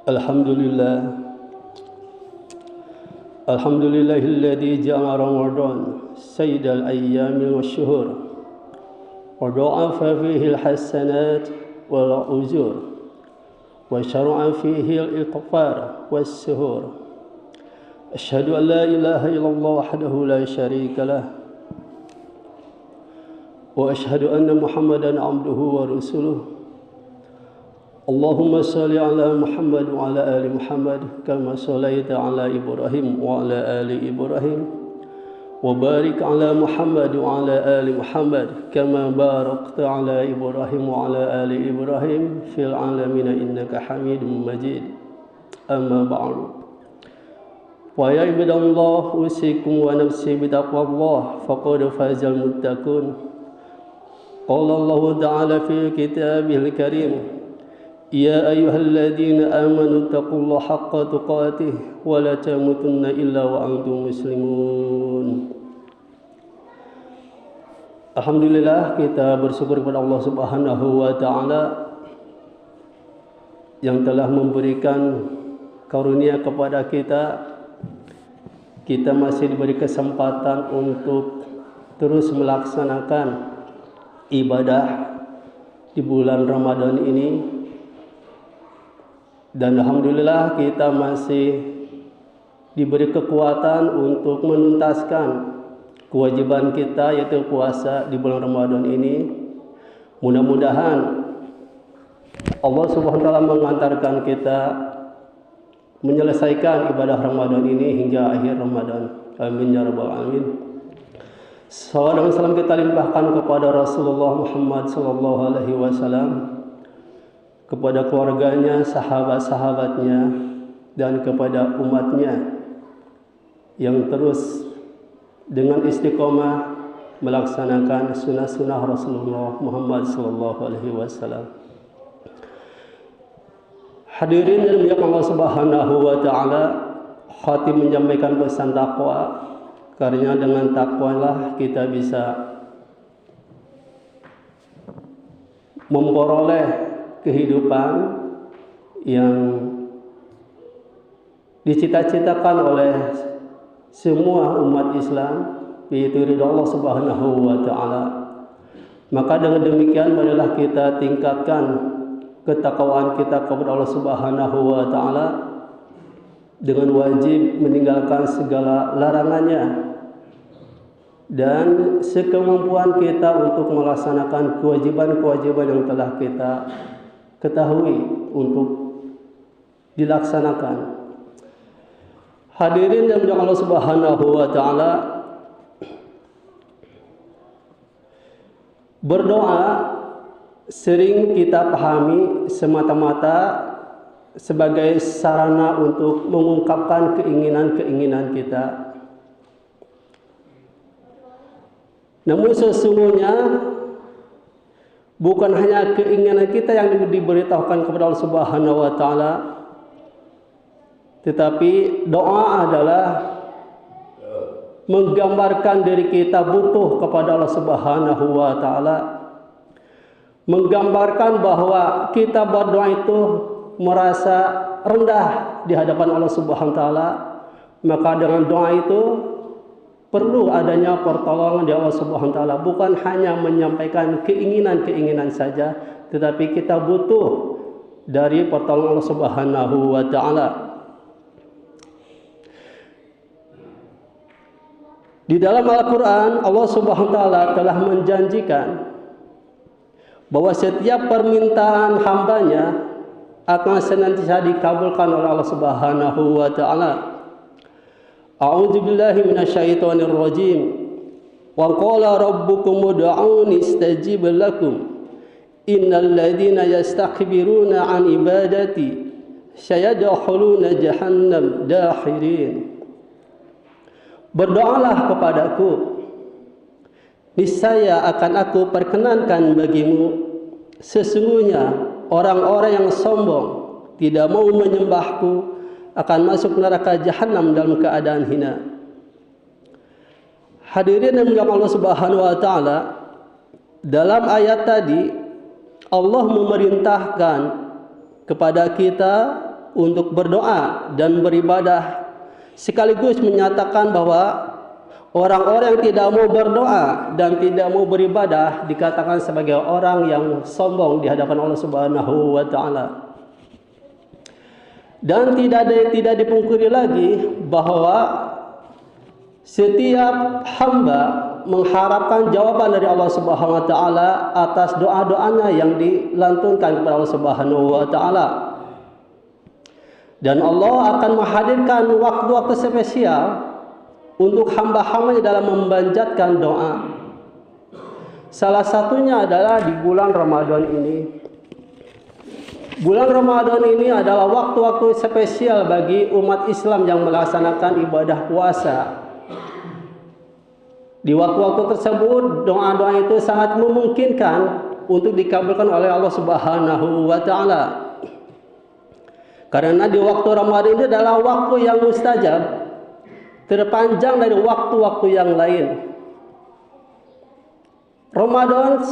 Alhamdulillah. Alhamdulillahilladzi ja'ala Ramadan sayyidal ayyamil wasyuhur wa dha'afa fihi alhasanat wal ujur wa syara'a fihi al-ighfar was-suhur. Asyhadu an la ilaha illallah wahdahu la syarika lah wa asyhadu anna Muhammadan 'abduhu wa rasuluh. Allahumma salli ala Muhammad wa ala ali Muhammad kama sallaita ala Ibrahim wa ala ali Ibrahim wa barik ala Muhammad wa ala ali Muhammad kama barakta ala Ibrahim wa ala ali Ibrahim fil alamin innaka Hamidum Majid. Amma ba'du. Wa ya ibadallah, usikum wa nafsi bitaqwallah faqad fazal muttaqun. Qala Allah ta'ala fi kitabihil karim: Ya ayyuhalladzina amanu taqullaha haqqa tuqatih wa la tamutunna illa wa antum muslimun. Alhamdulillah, kita bersyukur kepada Allah Subhanahu wa taala yang telah memberikan karunia kepada kita. Kita masih diberi kesempatan untuk terus melaksanakan ibadah di bulan Ramadan ini. Dan alhamdulillah kita masih diberi kekuatan untuk menuntaskan kewajiban kita, yaitu puasa di bulan Ramadan ini. Mudah-mudahan Allah Subhanahu wa taala mengantarkan kita menyelesaikan ibadah Ramadan ini hingga akhir Ramadan. Amin ya rabbal alamin. Salawat dan salam kita limpahkan kepada Rasulullah Muhammad sallallahu alaihi wasallam, kepada keluarganya, sahabat-sahabatnya, dan kepada umatnya yang terus dengan istiqomah melaksanakan sunnah-sunnah Rasulullah Muhammad sallallahu alaihi wasallam. Hadirin yang dimuliakan Allah Subhanahu wa taala, khatib menyampaikan pesan takwa, karena dengan takwalah kita bisa memperoleh kehidupan yang dicita-citakan oleh semua umat Islam, yaitu ridha Allah Subhanahu wa taala. Maka dengan demikian marilah kita tingkatkan ketakwaan kita kepada Allah Subhanahu wa taala dengan wajib meninggalkan segala larangannya dan sekemampuan kita untuk melaksanakan kewajiban-kewajiban yang telah kita ketahui untuk dilaksanakan. Hadirin yang dimuliakan Allah Subhanahu wa taala, berdoa sering kita pahami semata-mata sebagai sarana untuk mengungkapkan keinginan-keinginan kita. Namun sesungguhnya bukan hanya keinginan kita yang diberitahukan kepada Allah Subhanahu wa taala, tetapi doa adalah menggambarkan diri kita butuh kepada Allah Subhanahu wa taala, menggambarkan bahwa kita berdoa itu merasa rendah di hadapan Allah Subhanahu wa taala. Maka dengan doa itu perlu adanya pertolongan dari Allah Subhanahu wa taala, bukan hanya menyampaikan keinginan-keinginan saja, tetapi kita butuh dari pertolongan Allah Subhanahu wa taala. Di dalam Al-Qur'an Allah Subhanahu wa taala telah menjanjikan bahwa setiap permintaan hambanya akan senantiasa dikabulkan oleh Allah Subhanahu wa taala. A'udzu billahi minasyaitonir rajim. Wa qala rabbukum ud'uni astajib lakum. Innal ladzina yastakbiruna 'an ibadati sayadkhuluna jahannam dakhirin. Berdoalah kepadaku, niscaya akan aku perkenankan bagimu. Sesungguhnya orang-orang yang sombong tidak mau menyembahku akan masuk neraka jahanam dalam keadaan hina. Hadirin yang dimuliakan Allah Subhanahu wa taala, dalam ayat tadi Allah memerintahkan kepada kita untuk berdoa dan beribadah, sekaligus menyatakan bahwa orang-orang yang tidak mau berdoa dan tidak mau beribadah dikatakan sebagai orang yang sombong di hadapan Allah Subhanahu wa taala. Dan tidak dipungkiri lagi bahwa setiap hamba mengharapkan jawaban dari Allah Subhanahu wa taala atas doa-doanya yang dilantunkan kepada Allah Subhanahu wa taala. Dan Allah akan menghadirkan waktu-waktu spesial untuk hamba-hambanya dalam memanjatkan doa. Salah satunya adalah di bulan Ramadan ini. Bulan Ramadan ini adalah waktu-waktu spesial bagi umat Islam yang melaksanakan ibadah puasa. Di waktu-waktu tersebut, doa-doa itu sangat memungkinkan untuk dikabulkan oleh Allah Subhanahu wa taala. Karena di waktu Ramadan itu adalah waktu yang mustajab, terpanjang dari waktu-waktu yang lain. Ramadan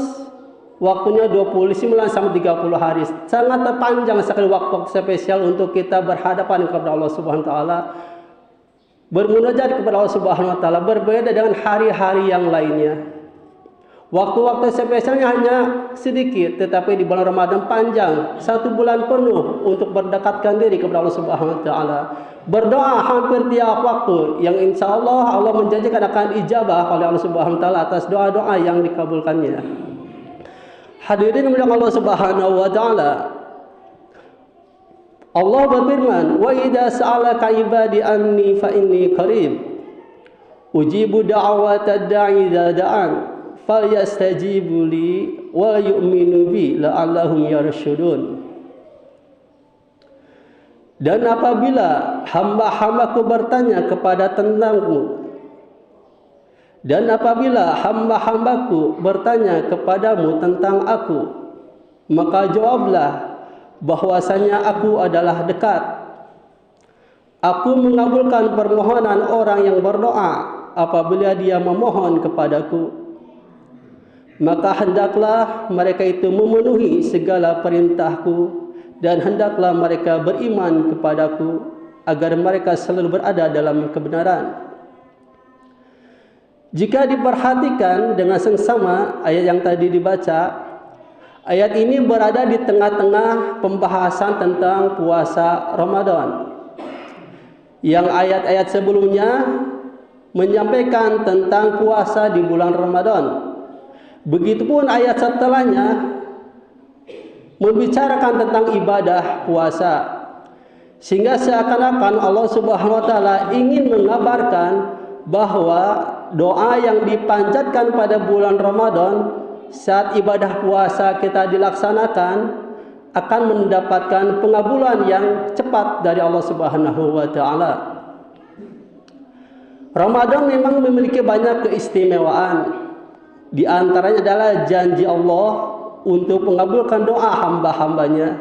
waktunya 29 sampai 30 hari. Sangat terpanjang sekali waktu spesial untuk kita berhadapan kepada Allah Subhanahu wa taala, bermunajat kepada Allah Subhanahu wa taala, berbeda dengan hari-hari yang lainnya. Waktu-waktu spesialnya hanya sedikit, tetapi di bulan Ramadan panjang, 1 bulan penuh untuk berdekatkan diri kepada Allah Subhanahu wa taala. Berdoa hampir tiap waktu yang insya Allah menjanjikan akan ijabah oleh Allah Subhanahu wa taala atas doa-doa yang dikabulkannya. Hadirin yang Allah Subhanahu wa taala, Allah berfirman, "Wa idza sa'alaka ibadi anni fa inni qarib. Ujibu da'watad da'i idza da'an. Falyastajibu li wa yu'minu bi la'allahum yarshudun." Dan apabila hamba-hambaku bertanya kepada tentangmu, dan apabila hamba-hambaku bertanya kepadamu tentang aku, maka jawablah bahwasanya aku adalah dekat. Aku mengabulkan permohonan orang yang berdoa apabila dia memohon kepadaku. Maka hendaklah mereka itu memenuhi segala perintahku, dan hendaklah mereka beriman kepadaku agar mereka selalu berada dalam kebenaran. Jika diperhatikan dengan seksama ayat yang tadi dibaca, ayat ini berada di tengah-tengah pembahasan tentang puasa Ramadan. Yang ayat-ayat sebelumnya menyampaikan tentang puasa di bulan Ramadan. Begitupun ayat setelahnya membicarakan tentang ibadah puasa. Sehingga seakan-akan Allah Subhanahu wa taala ingin mengabarkan bahwa doa yang dipanjatkan pada bulan Ramadan saat ibadah puasa kita dilaksanakan akan mendapatkan pengabulan yang cepat dari Allah Subhanahu wa taala. Ramadan memang memiliki banyak keistimewaan. Di antaranya adalah janji Allah untuk mengabulkan doa hamba-hambanya.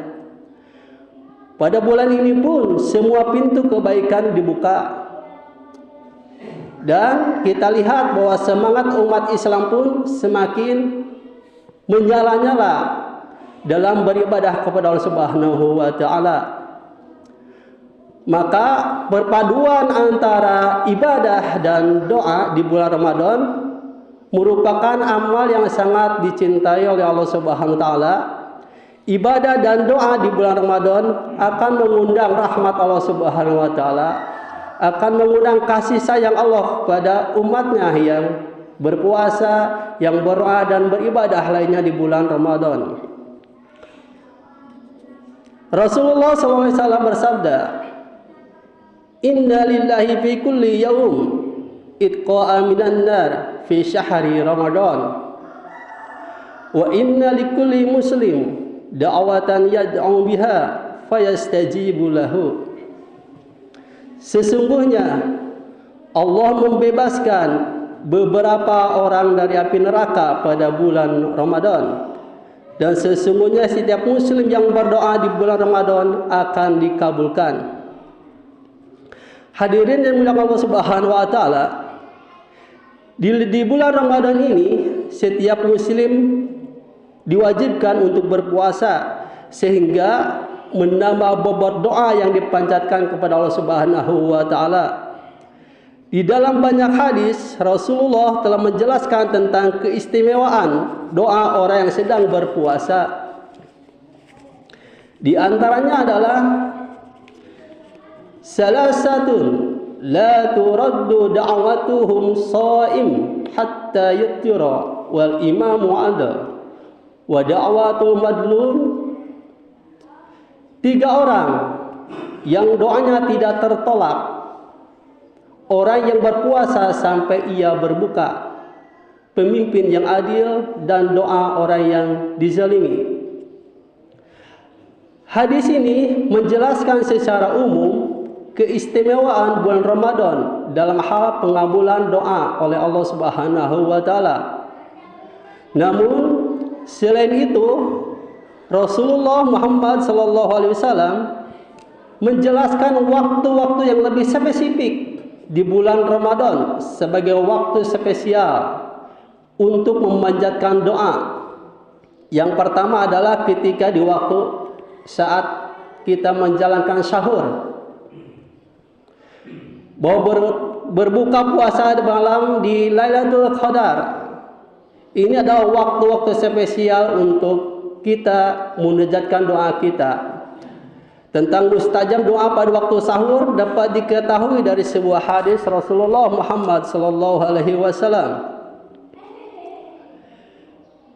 Pada bulan ini pun semua pintu kebaikan dibuka. Dan kita lihat bahwa semangat umat Islam pun semakin menyala-nyala dalam beribadah kepada Allah Subhanahu wa taala. Maka perpaduan antara ibadah dan doa di bulan Ramadan merupakan amal yang sangat dicintai oleh Allah Subhanahu wa taala. Ibadah dan doa di bulan Ramadan akan mengundang rahmat Allah Subhanahu wa taala, akan mengundang kasih sayang Allah pada umatnya yang berpuasa, yang berdoa dan beribadah lainnya di bulan Ramadan. Rasulullah SAW bersabda, "Inna lillahi fi kulli yawm itqa'a minan nar fi syahri Ramadan. Wa inna likulli muslim da'watan yad'u biha fayastajibu lahu." Sesungguhnya Allah membebaskan beberapa orang dari api neraka pada bulan Ramadan, dan sesungguhnya setiap muslim yang berdoa di bulan Ramadan akan dikabulkan. Hadirin yang mulia Allah Subhanahu wa taala, di bulan Ramadan ini setiap muslim diwajibkan untuk berpuasa, sehingga menambah bobot doa yang dipanjatkan kepada Allah Subhanahu wa taala. Di dalam banyak hadis Rasulullah telah menjelaskan tentang keistimewaan doa orang yang sedang berpuasa. Di antaranya adalah salasatun la turaddu da'watuhum shaim hatta yuttira wal imamu ada wa da'watul madlum. 3 orang yang doanya tidak tertolak, orang yang berpuasa sampai ia berbuka, pemimpin yang adil, dan doa orang yang dizalimi. Hadis ini menjelaskan secara umum keistimewaan bulan Ramadan dalam hal pengabulan doa oleh Allah Subhanahu wa taala. Namun selain itu, Rasulullah Muhammad SAW menjelaskan waktu-waktu yang lebih spesifik di bulan Ramadan sebagai waktu spesial untuk memanjatkan doa. Yang pertama adalah ketika di waktu saat kita menjalankan sahur, bahwa berbuka puasa di malam di Lailatul Qadar ini adalah waktu-waktu spesial untuk kita munajatkan doa kita. Tentang mustajab doa pada waktu sahur dapat diketahui dari sebuah hadis Rasulullah Muhammad sallallahu alaihi wasallam.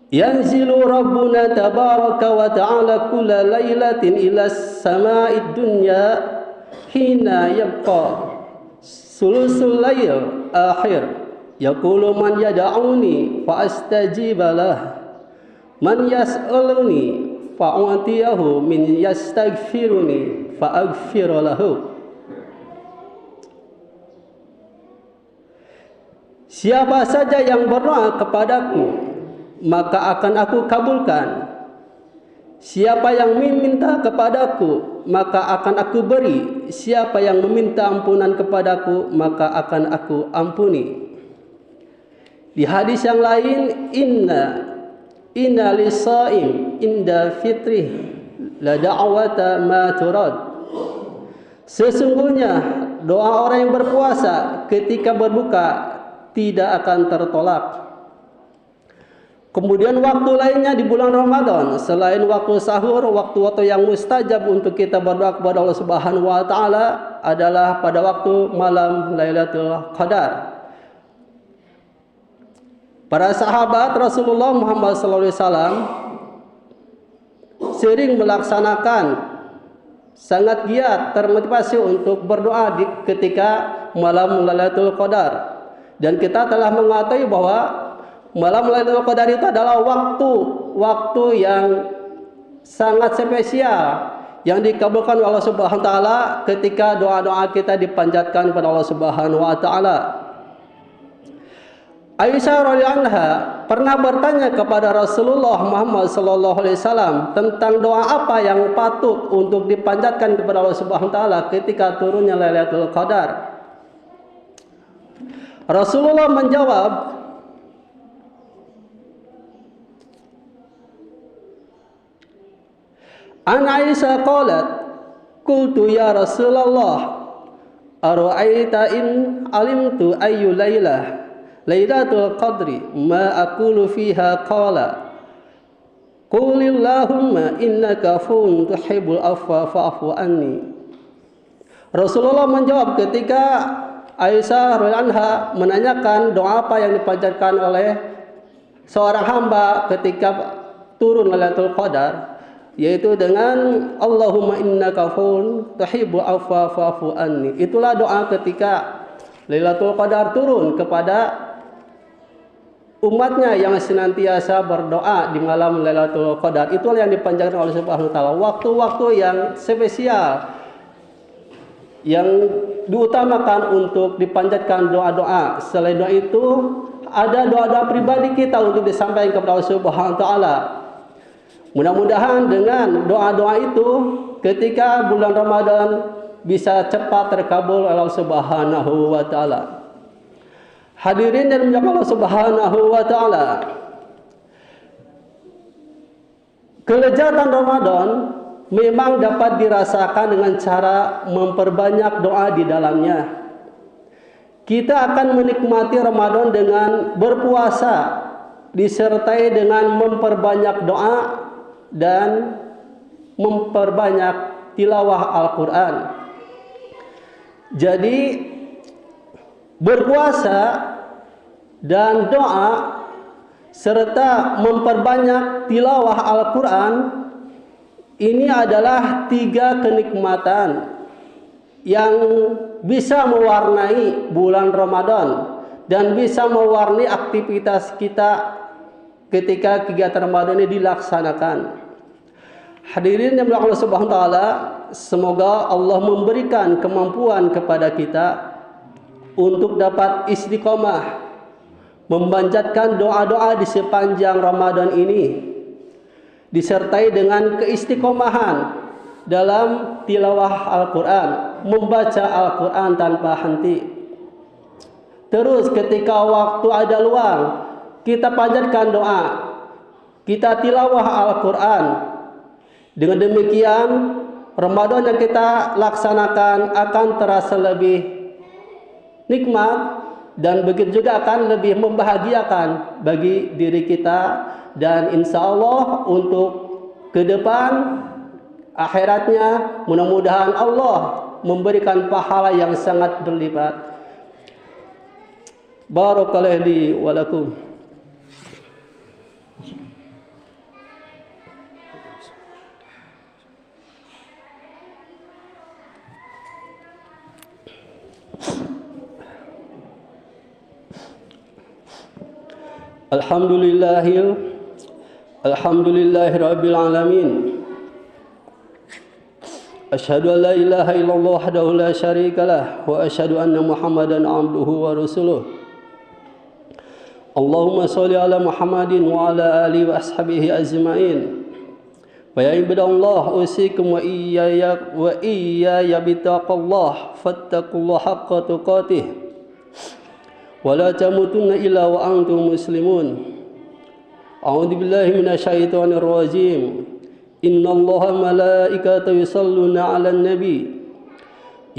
Yanzilu Rabbuna tabaraka wa ta'ala kulla lailatin ila sama'id dunya hina yabqa sulusul lail akhir yaqulu man yad'uni fa astajiba lah man yas'aluni fa'utiyahu min yastaghfiruni fa'aghfir lahu. Siapa saja yang berdoa kepadaku maka akan aku kabulkan. Siapa yang meminta kepadaku maka akan aku beri. Siapa yang meminta ampunan kepadaku maka akan aku ampuni. Di hadis yang lain, inna lisaim inda fitrih la da'wata ma turad. Sesungguhnya doa orang yang berpuasa ketika berbuka tidak akan tertolak. Kemudian waktu lainnya di bulan Ramadan selain waktu sahur, waktu-waktu yang mustajab untuk kita berdoa kepada Allah Subhanahu wa taala adalah pada waktu malam Lailatul Qadar. Para sahabat Rasulullah Muhammad SAW sering melaksanakan, sangat giat, termotivasi untuk berdoa ketika malam Lailatul Qadar. Dan kita telah mengetahui bahwa malam Lailatul Qadar itu adalah waktu yang sangat spesial yang dikabulkan oleh Allah Subhanahu wa taala ketika doa-doa kita dipanjatkan kepada Allah Subhanahu wa taala. Aisyah radhiyallahu anha pernah bertanya kepada Rasulullah Muhammad sallallahu alaihi wasallam tentang doa apa yang patut untuk dipanjatkan kepada Allah Subhanahu wa taala ketika turunnya Lailatul Qadar. Rasulullah menjawab, An Aisyah qalat, qultu ya Rasulullah, ara'aita in alimtu ayyu Lailatul Qadri ma aqulu fiha qala qulillahumma innaka afuwwun tuhibbul afwa fa'fu anni. Rasulullah menjawab ketika Aisyah radhiyallahu anha menanyakan doa apa yang dipanjatkan oleh seorang hamba ketika turun Lailatul Qadar, yaitu dengan Allahumma innaka afuwwun tuhibbul afwa fa'fu anni. Itulah doa ketika Lailatul Qadar turun kepada umatnya yang senantiasa berdoa di malam Lailatul Qadar. Itulah yang dipanjatkan oleh Subhanahu wa taala, waktu-waktu yang spesial yang diutamakan untuk dipanjatkan doa-doa. Selain doa itu ada doa-doa pribadi kita untuk disampaikan kepada Allah Subhanahu wa taala. Mudah-mudahan dengan doa-doa itu ketika bulan Ramadan bisa cepat terkabul oleh Allah Subhanahu wa taala. Hadirin dan muliakan Allah Subhanahu wa taala. Kelezatan Ramadan memang dapat dirasakan dengan cara memperbanyak doa di dalamnya. Kita akan menikmati Ramadan dengan berpuasa disertai dengan memperbanyak doa dan memperbanyak tilawah Al-Quran. Jadi berpuasa dan doa serta memperbanyak tilawah Al-Quran ini adalah 3 kenikmatan yang bisa mewarnai bulan Ramadan dan bisa mewarnai aktivitas kita ketika kegiatan Ramadan ini dilaksanakan. Hadirin yang Allah Subhanahu wa taala, semoga Allah memberikan kemampuan kepada kita untuk dapat istiqomah memanjatkan doa-doa di sepanjang Ramadan ini, disertai dengan keistiqomahan dalam tilawah Al-Quran, membaca Al-Quran tanpa henti. Terus ketika waktu ada luang, kita panjatkan doa, kita tilawah Al-Quran. Dengan demikian, Ramadan yang kita laksanakan akan terasa lebih nikmat dan begitu juga akan lebih membahagiakan bagi diri kita, dan insya Allah untuk ke depan akhiratnya mudah-mudahan Allah memberikan pahala yang sangat berlipat. Barakallahu li wa lakum. Alhamdulillahi rabbil alamin. Asyhadu an la ilaha illallah wahdahu la syarika lah wa asyhadu anna Muhammadan abduhu wa rasuluh. Allahumma shalli ala Muhammadin wa ala alihi wa ashabihi ajma'in. Wa ya ibadallah usikum wa iyaya bittaqallah fattaqullaha haqqa tuqatih. Wa la tamutunna illa wa antum muslimun. A'udzu billahi minasyaitonir rajim. Innallaha malaikatahu yusholluna 'alan nabi.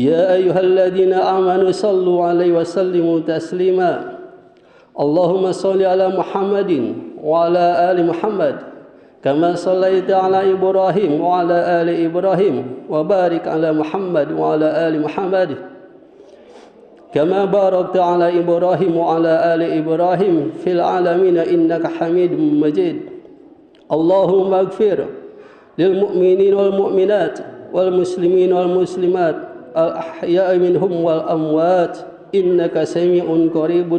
Ya ayyuhalladzina amanu shallu 'alaihi wa sallimu taslima. Allahumma shalli 'ala Muhammadin wa 'ala ali Muhammad kama shallaita 'ala Ibrahim wa 'ala ali Ibrahim wa barik 'ala Muhammad wa 'ala ali Muhammad كما باركت على إبراهيم وعلى آل إبراهيم في العالمين إنك حميد مجيد اللهم اغفر للمؤمنين والمؤمنات والمسلمين والمسلمات الأحياء منهم والأموات إنك سميع قريب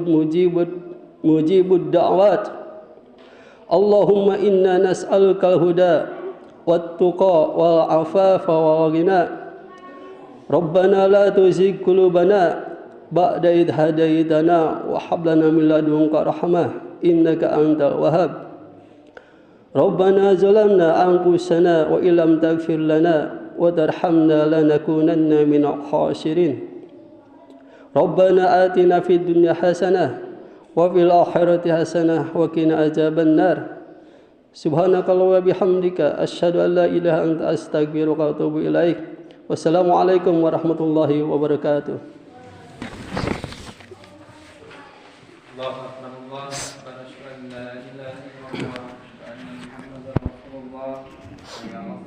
مجيب الدعوات اللهم إنا نسألك الهدى والتقى والعفاف والغنى ربنا لا تزغ قلوبنا بعد إذ هديتنا وهب لنا من لدنك رحمة إنك أنت الوهاب ربنا ظلمنا أنفسنا وإن لم تغفر لنا وترحمنا لنكونن من الخاسرين ربنا آتنا في الدنيا حسنة وفي الآخرة حسنة وقنا عذاب النار سبحانك اللهم وبحمدك أشهد أن لا إله إلا أنت أستغفرك وأتوب إليك والسلام عليكم ورحمة الله وبركاته. Allah Akbar, asyhadu an la ilaha illallah wa asyhadu anna Muhammadar Rasulullah. Ya Allah.